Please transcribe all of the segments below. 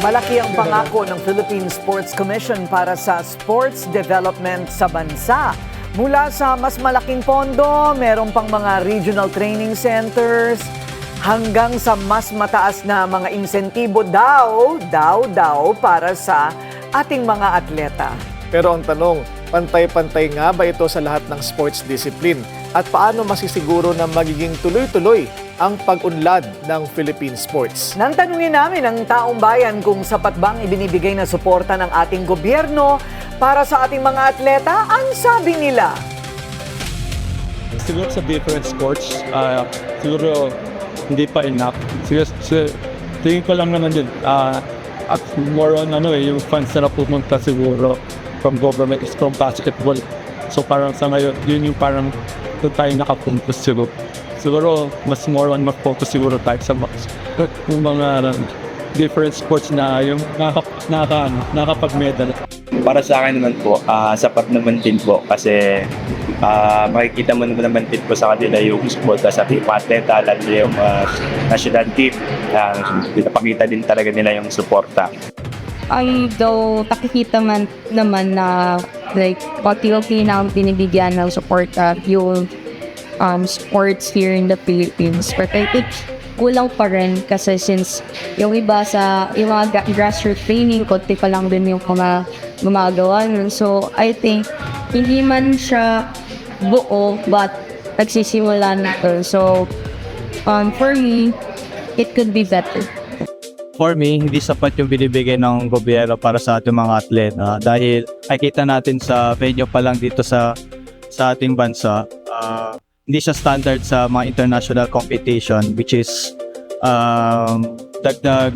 Malaki ang pangako ng Philippine Sports Commission para sa sports development sa bansa. Mula sa mas malaking pondo, meron pang mga regional training centers, hanggang sa mas mataas na mga insentibo daw para sa ating mga atleta. Pero ang tanong, pantay-pantay nga ba ito sa lahat ng sports discipline? At paano masisiguro na magiging tuloy-tuloy ang pag-unlad ng Philippine sports? Nang tanungin namin ang taong bayan kung sapat bang ibinibigay na suporta ng ating gobyerno para sa ating mga atleta, ang sabi nila. Siguro sa different sports, siguro hindi pa enough. Siguro, tingin ko lang naman din, at more on yung funds na pumunta siguro from government is from basketball. So parang sa ngayon, yun yung parang doon tayo nakapuntos siguro. Siguro, mas more on mag-focus siguro tayo sa yung mga different sports na yung nakakapag-medal. Para sa akin naman po, sapat naman din po kasi makikita mo naman din po sa kanila yung suporta sa team atleta, lalo yung national team, pinapakita din talaga nila yung suporta. Though nakikita man naman na like pati-okay na binibigyan ng support yung sports here in the Philippines. But I think kulang pa rin kasi since yung iba sa yung mga grassroots training, konti pa lang din yung mga gumagawa nun. So I think hindi man siya buo but nagsisimula na to. So for me, it could be better. For me, hindi sapat yung binibigay ng gobyerno para sa ating mga atleta dahil nakikita natin sa venue pa lang dito sa ating bansa, hindi siya standard sa mga international competition, which is dagdag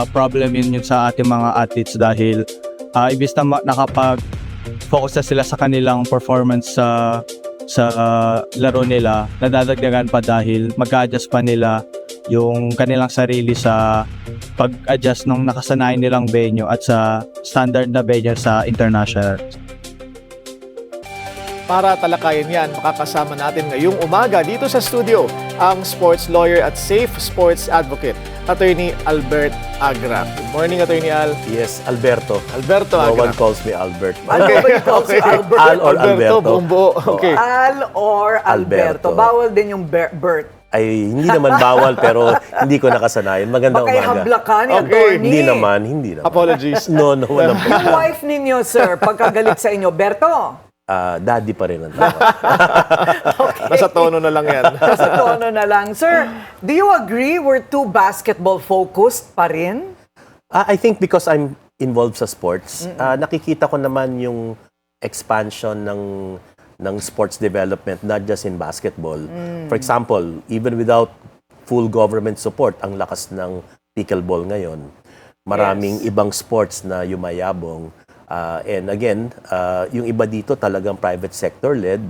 problem yun sa ating mga athletes dahil ibig na nakapag-focus na sila sa kanilang performance sa laro nila, nadadagdagan pa dahil mag-adjust pa nila yung kanilang sarili sa pag-adjust ng nakasanayan nilang venue at sa standard na venue sa international. Para talakayin yan, makakasama natin ngayong umaga dito sa studio ang sports lawyer at safe sports advocate, Attorney Albert Agra. Good morning, Attorney Al. Yes, Alberto. Alberto No Agra. one calls me Albert. Ano ba yung calls si Albert? Al or Alberto. buong buo. Okay. Al or Alberto. Alberto. Bawal din yung Bert. Ay, hindi naman bawal pero hindi ko nakasanayan. Magandang Baka umaga. habla ka ni Okay. Attorney. Hindi naman. Apologies. No, walang Yung problema. wife ninyo, sir, pagkagalit sa inyo, Berto, Daddy pa rin ang tawag. Nasa tono na lang yan. sa tono na lang. Sir, do you agree we're too basketball-focused pa rin? I think because I'm involved sa sports, nakikita ko naman yung expansion ng sports development, not just in basketball. For example, even without full government support, ang lakas ng pickleball ngayon. Maraming ibang sports na yumayabong. And again, yung iba dito talagang private sector-led.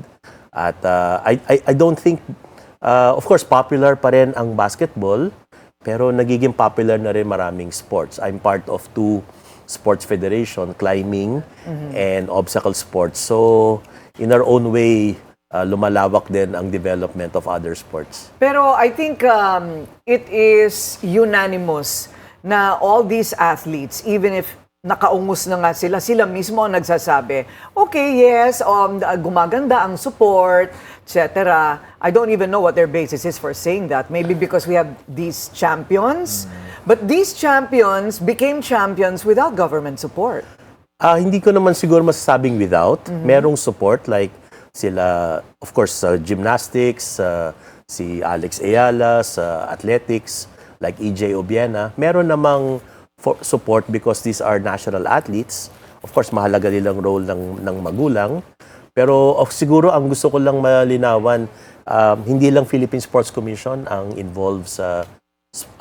At I don't think, of course, popular pa rin ang basketball, pero nagiging popular na rin maraming sports. I'm part of 2 sports federation, climbing and obstacle sports. So, in our own way, lumalawak din ang development of other sports. Pero I think it is unanimous na all these athletes, even if nakaungus na nga sila mismo ang nagsasabi, okay, yes, gumaganda ang support, etc. I don't even know what their basis is for saying that. Maybe because we have these champions. But these champions became champions without government support. Hindi ko naman siguro masasabing without. Merong support like sila, of course, sa gymnastics, si Alex Ayala, sa athletics, like EJ Obiena. Meron namang support because these are national athletes. Of course, mahalaga nilang role ng magulang. Pero siguro ang gusto ko lang malinawan, hindi lang Philippine Sports Commission ang involved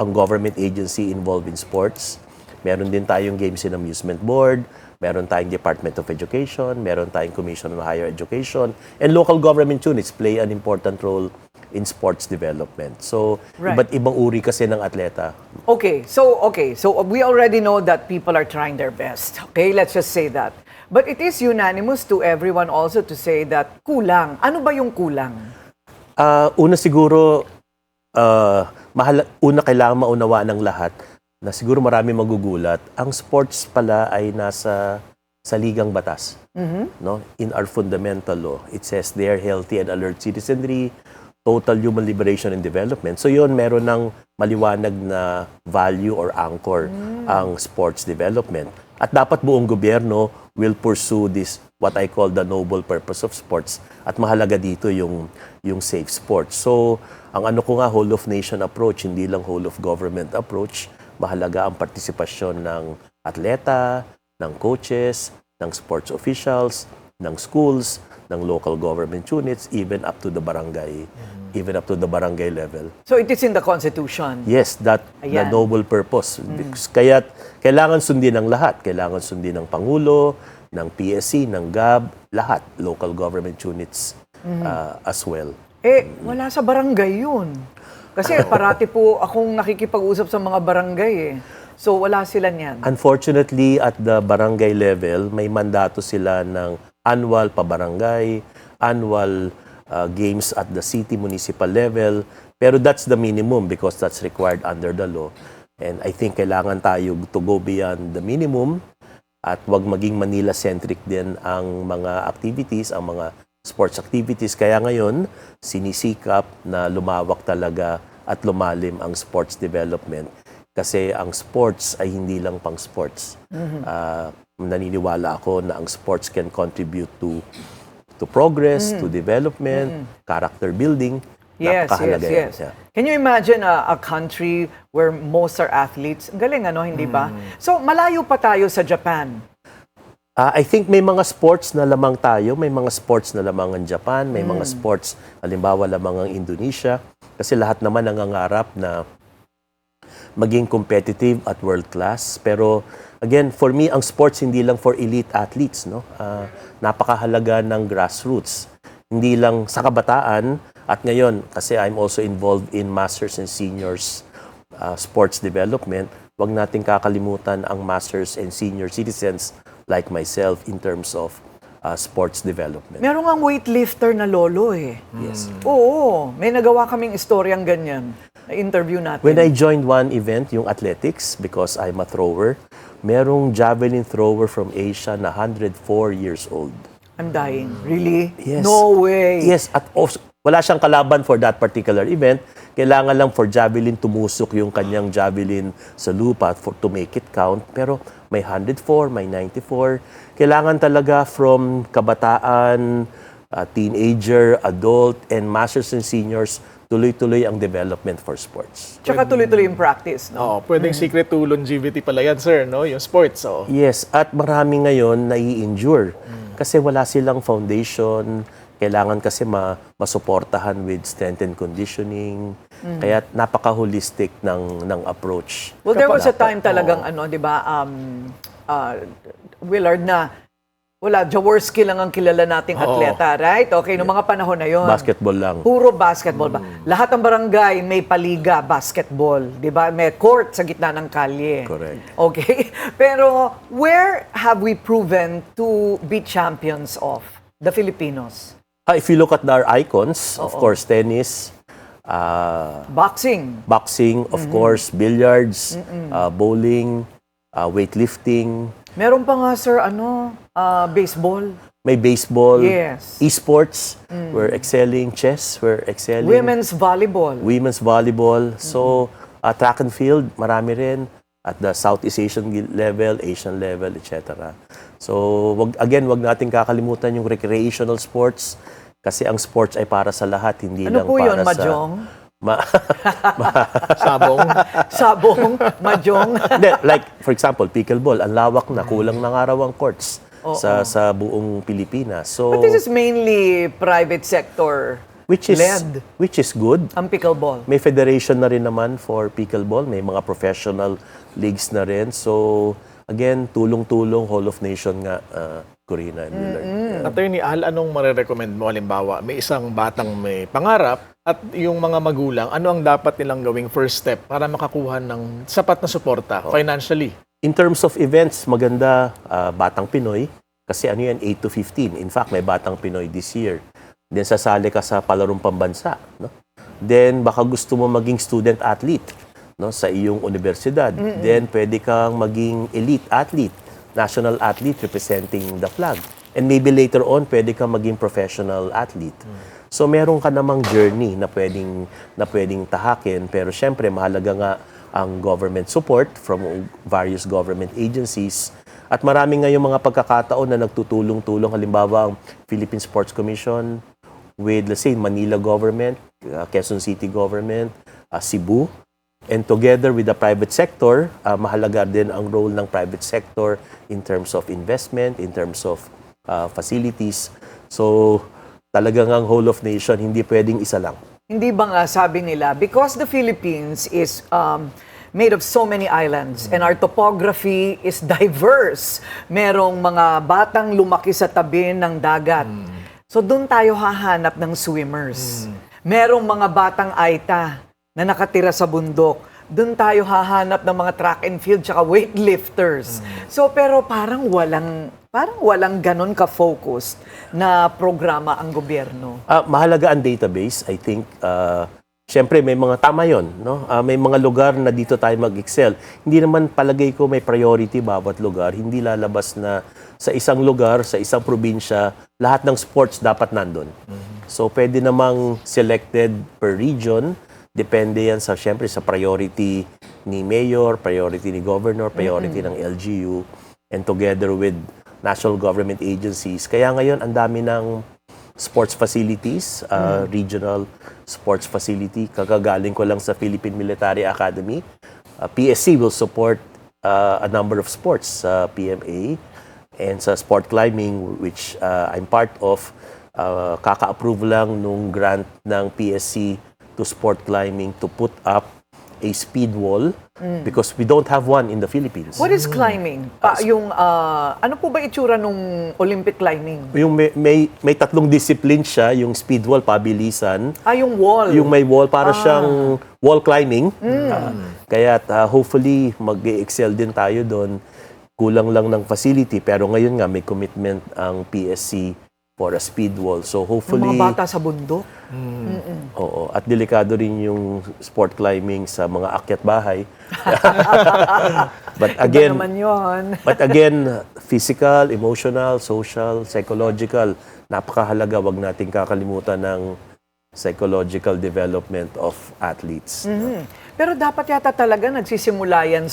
ang government agency involved in sports. Meron din tayong Games and Amusement Board, meron tayong Department of Education, meron tayong Commission on Higher Education, and local government units play an important role in sports development. So, Right. iba't ibang uri kasi ng atleta. Okay, so we already know that people are trying their best. Okay, let's just say that. But it is unanimous to everyone also to say that kulang. Ano ba yung kulang? Una siguro, una kailangan maunawa ng lahat na siguro marami magugulat, ang sports pala ay nasa sa ligang batas. No? In our fundamental law, it says they are healthy and alert citizenry, total human liberation and development. So yun, meron ng maliwanag na value or anchor ang sports development. At dapat buong gobyerno will pursue this, what I call the noble purpose of sports. At mahalaga dito yung safe sports. So, ang ano ko nga, whole of nation approach, hindi lang whole of government approach. Mahalaga ang partisipasyon ng atleta, ng coaches, ng sports officials, ng schools, ng local government units, even up to the barangay level. So it is in the Constitution. Yes, the Ayan. noble purpose. Kaya kailangan sundin ng lahat. Kailangan sundin ng Pangulo, ng PSC, ng GAB, lahat, local government units as well. Wala sa barangay yun. Kasi parati po akong nakikipag-usap sa mga barangay eh. So wala sila niyan. Unfortunately, at the barangay level, may mandato sila ng annual pabarangay, annual games at the city municipal level. Pero that's the minimum because that's required under the law. And I think kailangan tayo to go beyond the minimum at wag maging Manila-centric din ang mga activities, ang mga sports activities. Kaya ngayon, sinisikap na lumawak talaga at lumalim ang sports development. Kasi ang sports ay hindi lang pang sports. Naniniwala ako na ang sports can contribute to progress, to development, character building. Yes, Napakahalaga yan. yes. Can you imagine a country where most are athletes? Ang galing, ano? Hindi ba? So, malayo pa tayo sa Japan. I think may mga sports na lamang tayo, may mga sports na lamang ang Japan, may mga sports, halimbawa lamang ang Indonesia. Kasi lahat naman nangangarap na maging competitive at world class. Pero again, for me, ang sports hindi lang for elite athletes. No? Napakahalaga ng grassroots. Hindi lang sa kabataan. At ngayon, kasi I'm also involved in masters and seniors sports development, wag nating kakalimutan ang masters and senior citizens like myself in terms of sports development. Meron ngang weightlifter na lolo eh. Yes. Oo, may nagawa kaming istoryang ganyan. Na-interview natin. When I joined one event, yung athletics, because I'm a thrower, merong javelin thrower from Asia na 104 years old. I'm dying. Really? Yes. No way. Yes, at wala siyang kalaban for that particular event. Kailangan lang for javelin tumusok yung kanyang javelin sa lupa to make it count. Pero may 104, may 94. Kailangan talaga from kabataan, teenager, adult, and masters and seniors, tuloy-tuloy ang development for sports. Tsaka tuloy-tuloy yung practice. No? Pwedeng secret to longevity pala yan, sir, no? Yung sports. So. Yes, at marami ngayon nai-injure kasi wala silang foundation. Kailangan kasi masuportahan with strength and conditioning. Kaya napaka-holistic ng approach. Well, there was a time talagang, di ba, Willard, na wala, Jaworski lang ang kilala nating atleta, right? Okay, noong mga panahon na yon. Basketball lang. Puro basketball ba? Lahat ng barangay may paliga, basketball. Di ba? May court sa gitna ng kalye. Correct. Okay? Pero where have we proven to be champions of the Filipinos? If you look at our icons, of course, tennis, Boxing. of course, billiards, bowling, weightlifting. Meron pa nga, sir, baseball. May baseball, Yes. esports, we're excelling, chess, we're excelling. Women's volleyball. Women's volleyball. So, track and field, marami rin. At the Southeast Asian level, Asian level, etc. So, wag nating kakalimutan yung recreational sports kasi ang sports ay para sa lahat, hindi Ano lang po para yun, sa... mahjong? Sabong. Sabong? Mahjong? Hindi, like, for example, pickleball, ang lawak na, kulang na nga raw ang courts sa buong Pilipinas. So, But this is mainly private sector which is good. ang pickleball. May federation na rin naman for pickleball. May mga professional leagues na rin. So, again, tulong-tulong, whole of nation nga, Corina and Willard. Attorney Al, anong marerecommend mo? Halimbawa, may isang batang may pangarap at yung mga magulang, ano ang dapat nilang gawing first step para makakuha ng sapat na suporta financially? In terms of events, maganda Batang Pinoy. Kasi ano yan, 8 to 15. In fact, may Batang Pinoy this year. Then sasali ka sa palarong pambansa. No? Then baka gusto mo maging student athlete. no, sa iyong universidad. Then pwede kang maging elite athlete, national athlete representing the flag. And maybe later on, pwede kang maging professional athlete. So meron ka namang journey na pwedeng tahakin, pero syempre mahalaga nga ang government support from various government agencies. At marami ngayong mga pagkakataon na nagtutulong-tulong, halimbawa ang Philippine Sports Commission with, let's say, Manila government, Quezon City government, Cebu. And together with the private sector, mahalaga din ang role ng private sector in terms of investment, in terms of facilities. So, talagang ang whole of nation, hindi pwedeng isa lang. Hindi ba nga sabi nila, because the Philippines is made of so many islands and our topography is diverse. Merong mga batang lumaki sa tabi ng dagat. So doon tayo hahanap ng swimmers. Merong mga batang Aita na nakatira sa bundok. Doon tayo hahanap ng mga track and field tsaka weightlifters. So pero parang walang ganon ka-focused na programa ang gobyerno. Mahalaga ang database. I think, syempre may mga tama yon, no? May mga lugar na dito tayo mag-excel. Hindi naman palagay ko may priority bawat lugar. Hindi lalabas na sa isang lugar, sa isang probinsya, lahat ng sports dapat nandun. So pwede namang selected per region. Depende yan sa, syempre, sa priority ni mayor, priority ni governor, priority ng LGU, and together with national government agencies. Kaya ngayon, ang dami ng sports facilities, regional sports facility. Kakagaling ko lang sa Philippine Military Academy. PSC will support a number of sports sa PMA and sa sport climbing, which I'm part of. Kaka-approve lang nung grant ng PSC to sport climbing to put up a speed wall because we don't have one in the Philippines. What is climbing? Ano po ba itsura nung Olympic climbing? Yung may tatlong discipline siya, yung speed wall, pabilisan. Yung wall. Yung may wall, para siyang wall climbing. Kaya hopefully mag-excel din tayo doon. Kulang lang ng facility, pero ngayon nga may commitment ang PSC for a speed wall. So hopefully... Yung mga bata sa bundok? Oo. At delikado rin yung sport climbing sa mga akyat bahay. But again, Iba naman yun. but again, physical, emotional, social, psychological, napakahalaga. Wag nating kakalimutan ng psychological development of athletes. Pero dapat yata talaga nagsisimula yan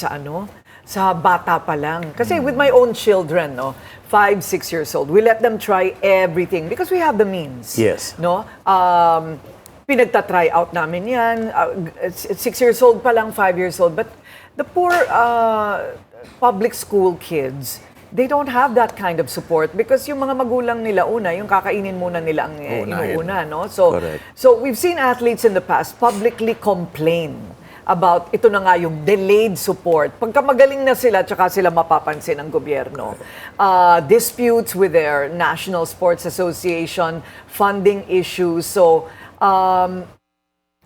sa bata pa lang. Kasi with my own children, 5, 6 years old, we let them try everything because we have the means. Yes. No? Pinagta-try out namin yan. 6 years old pa lang, 5 years old. But the poor public school kids, they don't have that kind of support because yung mga magulang nila yung kakainin muna nila ang inuuna, no? Correct. So we've seen athletes in the past publicly complain about ito na nga yung delayed support. Pagka magaling na sila, tsaka sila mapapansin ng gobyerno. Disputes with their National Sports Association, funding issues. So,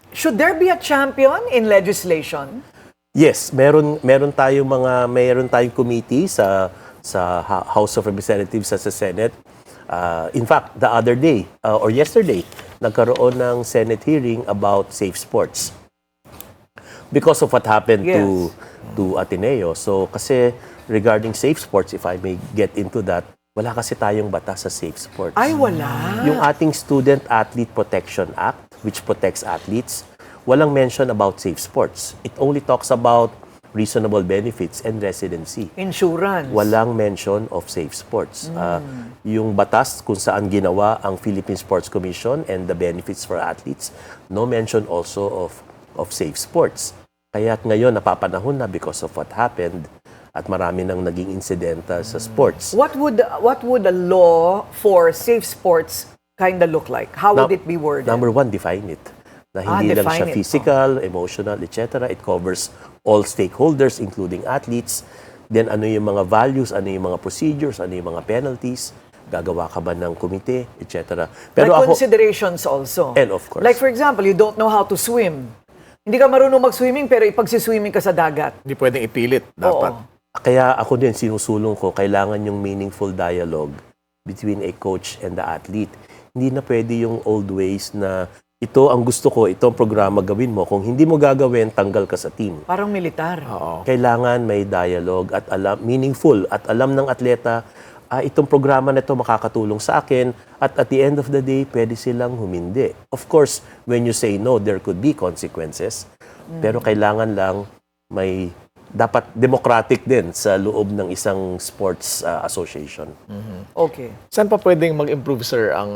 should there be a champion in legislation? Yes, meron tayong committee sa House of Representatives at sa Senate. In fact, the other day or yesterday, nagkaroon ng Senate hearing about safe sports. Because of what happened to Ateneo. So, kasi regarding safe sports, if I may get into that, wala kasi tayong batas sa safe sports. Ay, wala. Yung ating Student Athlete Protection Act, which protects athletes, walang mention about safe sports. It only talks about reasonable benefits and residency. Insurance. Walang mention of safe sports. Yung batas kung saan ginawa ang Philippine Sports Commission and the benefits for athletes, no mention also of safe sports. Kaya ngayon napapanahon na because of what happened at marami nang naging insidenta sa sports. What would a law for safe sports kind of look like? How would it be worded? Number one, define it. Na hindi lang define siya it. physical, emotional, etc. It covers all stakeholders, including athletes. Then ano yung mga values, ano yung mga procedures, ano yung mga penalties, gagawa ka ba ng komite, etc. Pero considerations also. And of course. Like for example, you don't know how to swim. Hindi ka marunong mag-swimming pero ipagsiswimming ka sa dagat. Hindi pwedeng ipilit, dapat. Oo. Kaya ako din, sinusulong ko, kailangan yung meaningful dialogue between a coach and the athlete. Hindi na pwede yung old ways na ito ang gusto ko, ito ang programa gawin mo. Kung hindi mo gagawin, tanggal ka sa team. Parang militar. Oo. Kailangan may dialogue at meaningful at alam ng atleta, itong programa na ito makakatulong sa akin at the end of the day, pwede silang humindi. Of course, when you say no, there could be consequences. Pero kailangan lang may dapat democratic din sa loob ng isang sports association. Okay. Saan pa pwedeng mag-improve, sir, ang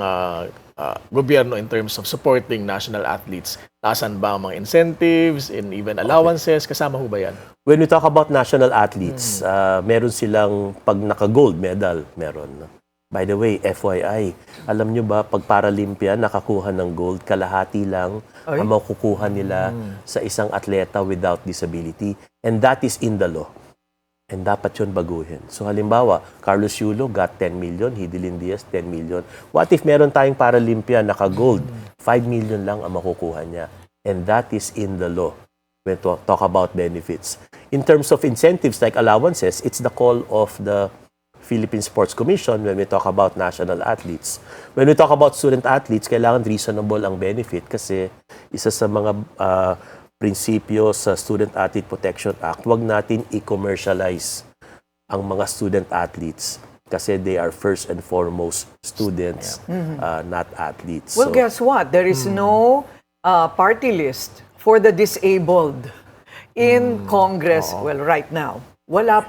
gobyerno in terms of supporting national athletes? Nasaan ba ang mga incentives and even allowances? Kasama ho ba yan? When we talk about national athletes, meron silang pag naka-gold medal, meron. By the way, FYI, alam nyo ba, pag Paralympia, nakakuha ng gold, kalahati lang ang makukuha nila sa isang atleta without disability. And that is in the law. And dapat yun baguhin. So halimbawa, Carlos Yulo got 10 million, Hidilyn Diaz 10 million. What if meron tayong Paralympia, naka-gold, 5 million lang ang makukuha niya. And that is in the law when we talk about benefits. In terms of incentives like allowances, it's the call of the Philippine Sports Commission when we talk about national athletes. When we talk about student athletes, kailangan reasonable ang benefit kasi isa sa mga prinsipyo sa Student Athlete Protection Act, wag natin i-commercialize ang mga student athletes kasi they are first and foremost students, not athletes. Well, guess what? There is no party list for the disabled in Congress. Well, right now. Wala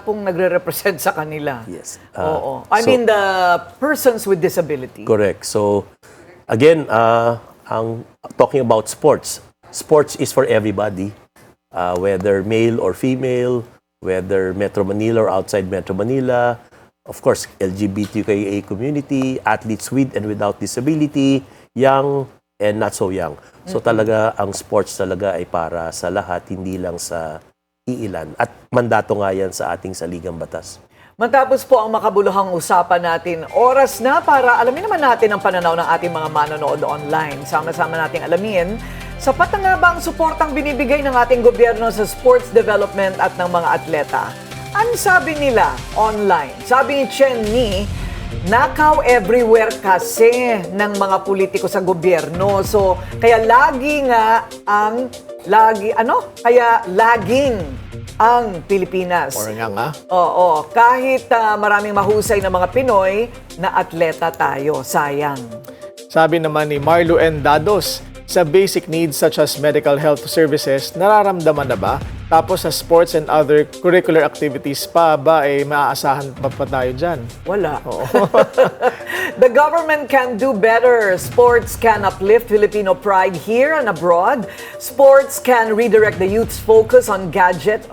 pong nagre-represent sa kanila. Yes. Oo. I mean the persons with disability. Correct. So, again, talking about sports, sports is for everybody, whether male or female, whether Metro Manila or outside Metro Manila, of course, LGBTQIA community, athletes with and without disability, young and not so young. So talaga, ang sports talaga ay para sa lahat, hindi lang sa iilan. At mandato nga yan sa ating saligang batas. Matapos po ang makabuluhang usapan natin, oras na para alamin naman natin ang pananaw ng ating mga manonood online. Sama-sama nating alamin, sapat na nga ba ang suportang binibigay ng ating gobyerno sa sports development at ng mga atleta? Ano sabi nila online? Sabi ni Chen Ni, nakaw everywhere kasi ng mga politiko sa gobyerno. So, kaya laging ang Pilipinas. Or nga. Oo, kahit maraming mahusay na mga Pinoy na atleta tayo, sayang. Sabi naman ni Marlo N. Dados, sa basic needs such as medical health services, nararamdaman na ba? Tapos sa sports and other curricular activities pa ba, maaasahan pa tayo dyan? Wala. The government can do better. Sports can uplift Filipino pride here and abroad. Sports can redirect the youth's focus on gadgets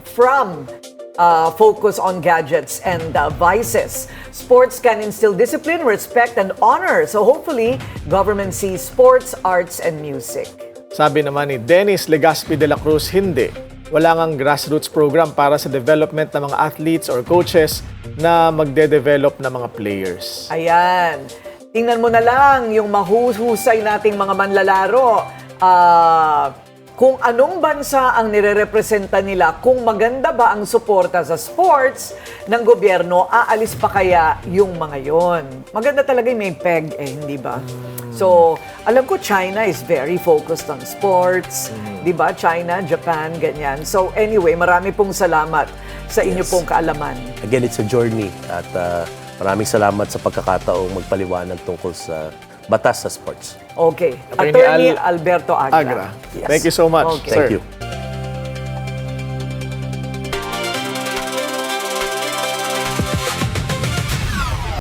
and vices. Sports can instill discipline, respect, and honor. So hopefully, government sees sports, arts, and music. Sabi naman ni Dennis Legaspi de la Cruz, hindi. Wala ngang grassroots program para sa development ng mga athletes or coaches na magde-develop ng mga players. Ayan. Tingnan mo na lang yung mahuhusay nating mga manlalaro. Kung anong bansa ang nire-representa nila, kung maganda ba ang suporta sa sports ng gobyerno, aalis pa kaya yung mga yon? Maganda talaga yung may peg hindi ba? So, alam ko China is very focused on sports, di ba? China, Japan, ganyan. So anyway, marami pong salamat sa inyo pong kaalaman. Again, it's a journey at maraming salamat sa pagkakataong magpaliwanag tungkol sa batas sa sports. Okay. Attorney Attorney Alberto Agra. Thank you so much, Okay. sir. Thank you.